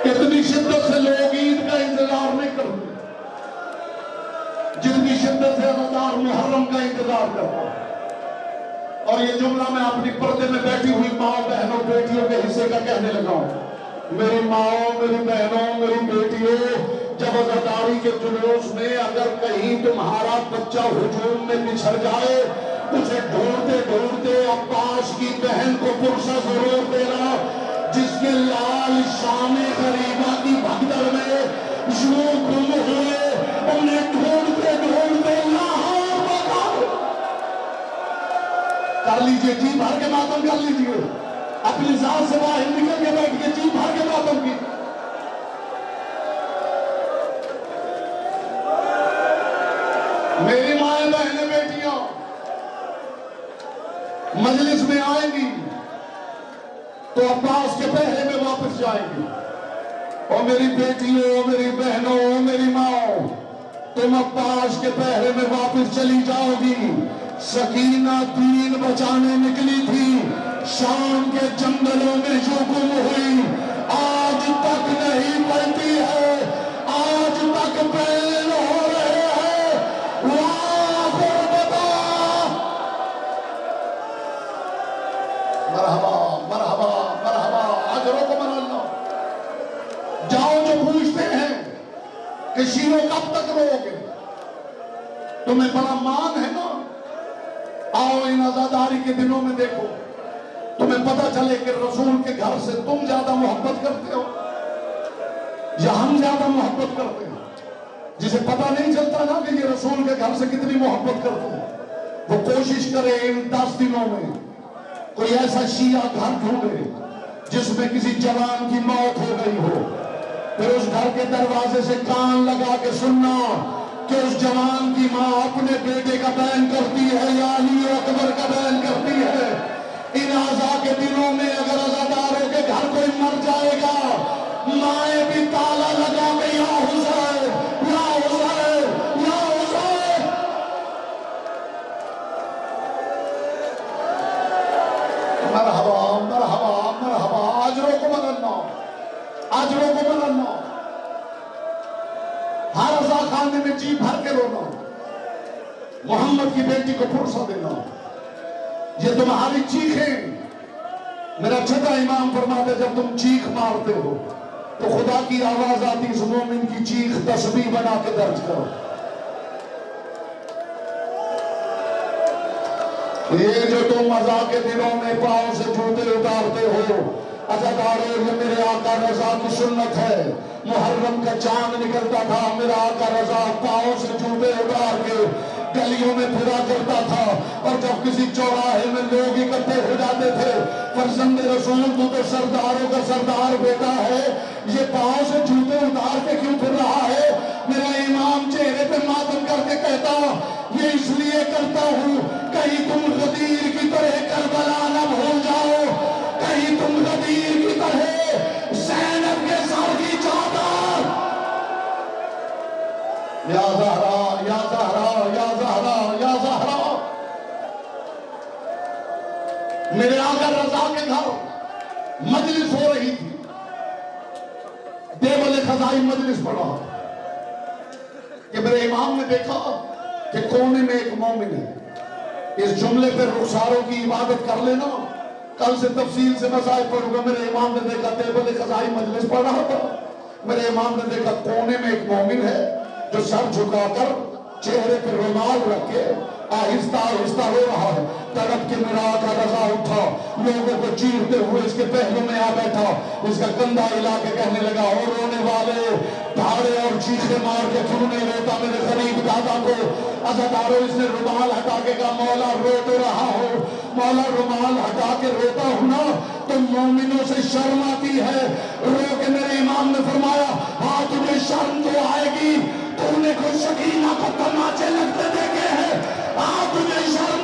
اتنی شدت سے لوگ عید کا انتظار نہیں کرتے جتنی شدت سے عزادار محرم کا انتظار کرتا. اور یہ جملہ میں اپنی پردے میں بیٹھی ہوئی ماں بہنوں بیٹیوں کے حصے کا کہنے لگا ہوں. میری ماں میری بہنوں میری بیٹیوں، جب عزاداری کے جلوس میں اگر کہیں تمہارا بچہ ہجوم میں بچھڑ جائے، اسے ڈھونڈتے ڈھونڈتے عباس کی بہن کو پرسہ ضرور دینا جس کے لال شام غریبہ کی بھگدڑ میں یوں گم ہوئے، انہیں ڈھونڈتے ڈھونڈتے لاہور پہنچا. کر لیجئے جی بھر کے ماتم کر لیجئے، اپنی ذات سے باہر نکل کے بیٹھئے جی بھر کے ماتم کی. میری مائیں بہنیں بیٹیاں مجلس میں آئیں گی تو عباس کے پہرے میں واپس جائیں گی. اور میری بیٹیوں میری بہنوں میری ماں، تم عباس کے پہرے میں واپس چلی جاؤ گی. سکینہ دین بچانے نکلی تھی، شام کے جنگلوں میں جو گم ہوئی، آج تک نہیں پلٹی ہے، آج تک بیان ہو رہے ہیں. واہ غربتا، مرحبا مرحبا مرحبا، اجرکم اللہ. جاؤ جو پوچھتے ہیں کہ شیرو کب تک رو گے، تمہیں بڑا مان ہے نا، آؤ ان عزاداری کے دنوں میں دیکھو، تمہیں پتہ چلے کہ رسول کے گھر سے تم زیادہ محبت کرتے ہو یا ہم زیادہ محبت کرتے ہیں. جسے پتہ نہیں چلتا نا کہ یہ رسول کے گھر سے کتنی محبت کرتے ہیں، وہ کوشش کرے ان 10 دنوں میں کوئی ایسا شیعہ گھر ڈھونڈے جس میں کسی جوان کی موت ہو گئی ہو، پھر اس گھر کے دروازے سے کان لگا کے سننا کہ اس جوان کی ماں اپنے بیٹے کا بیان کرتی ہے یا علی اکبر کا بیان کرتی ہے. ان عزا کے دنوں میں اگر عزاداروں کے گھر کوئی مر جائے گا، مائیں بھی تالا لگا کے یا حسین یا حسین یا حسین. مرحبا مرحبا مرحبا، اجرکم اللہ اجرکم اللہ. ہر عزا خانے میں جی بھر کے رونا، محمد کی بیٹی کو پرسہ دینا. یہ تمہاری چیخیں، میرا چھٹا امام فرماتا ہے جب تم چیخ مارتے ہو تو خدا کی آواز آتی، اس مومن کی چیخ تسبیح بنا کے درج کرو. یہ جو تم عزا کے دنوں میں پاؤں سے جوتے اتارتے ہو، عزاداروں، یہ میرے آقا رضا کی سنت ہے. محرم کا چاند نکلتا تھا، میرا آقا رضا پاؤں سے جوتے اتار کے گلیوں میں پھرا کرتا تھا. اور جب کسی چوراہے میں لوگ اکٹھے ہو جاتے تھے، فرزند رسول تو سرداروں کا سردار بیٹا ہے، یہ پاؤں سے جوتے اتار کے کیوں پھر رہا ہے؟ میرا امام چہرے پہ ماتم کر کے کہتا، یہ اس لیے کرتا ہوں کہیں تم غدیر کی طرح کربلا نہ بھول جاؤ، کہیں تم غدیر کی طرح زینب کے سر کی چادر. یا زہرا یا زہرا یا زہرا یا زہرا. میرے آقا رضا کے گھر مجلس ہو رہی تھی، دیوال خزائی مجلس پڑا کہ میرے امام نے دیکھا کہ کونے میں ایک مومن ہے. اس جملے پر رخساروں کی عبادت کر لینا، کل سے تفصیل سے مسائل پڑھوں گا. میرے امام نے دیکھا دیوال خزائی مجلس پڑھ رہا تھا، میرے امام نے دیکھا کونے میں ایک مومن ہے جو سر جھکا کر چہرے پہ رومال رکھ کے آہستہ آہستہ رو رہا ہے. تڑپ کے میرا آقا رضا اٹھا، لوگوں کو چیرتے ہوئے اس کے پہلو میں آ بیٹھا، اس کا کندھا ہلا کے کہنے لگا، اور رونے والے دھاڑے اور چیخے مار کے کیوں نہیں روتا میرے غریب دادا کو؟ عزاداروں، اس نے رومال ہٹا کے کہا، مولا رو تو رہا ہو، مولا رومال ہٹا کے روتا ہوں نا تو مومنوں سے شرم آتی ہے. رو کے میرے امام نے فرمایا، ہاں تجھے شرم تو آئے گی، تو نے کوئی سکینہ کو تماچے لگتے دیکھے ہیں، ہاں تجھے شرم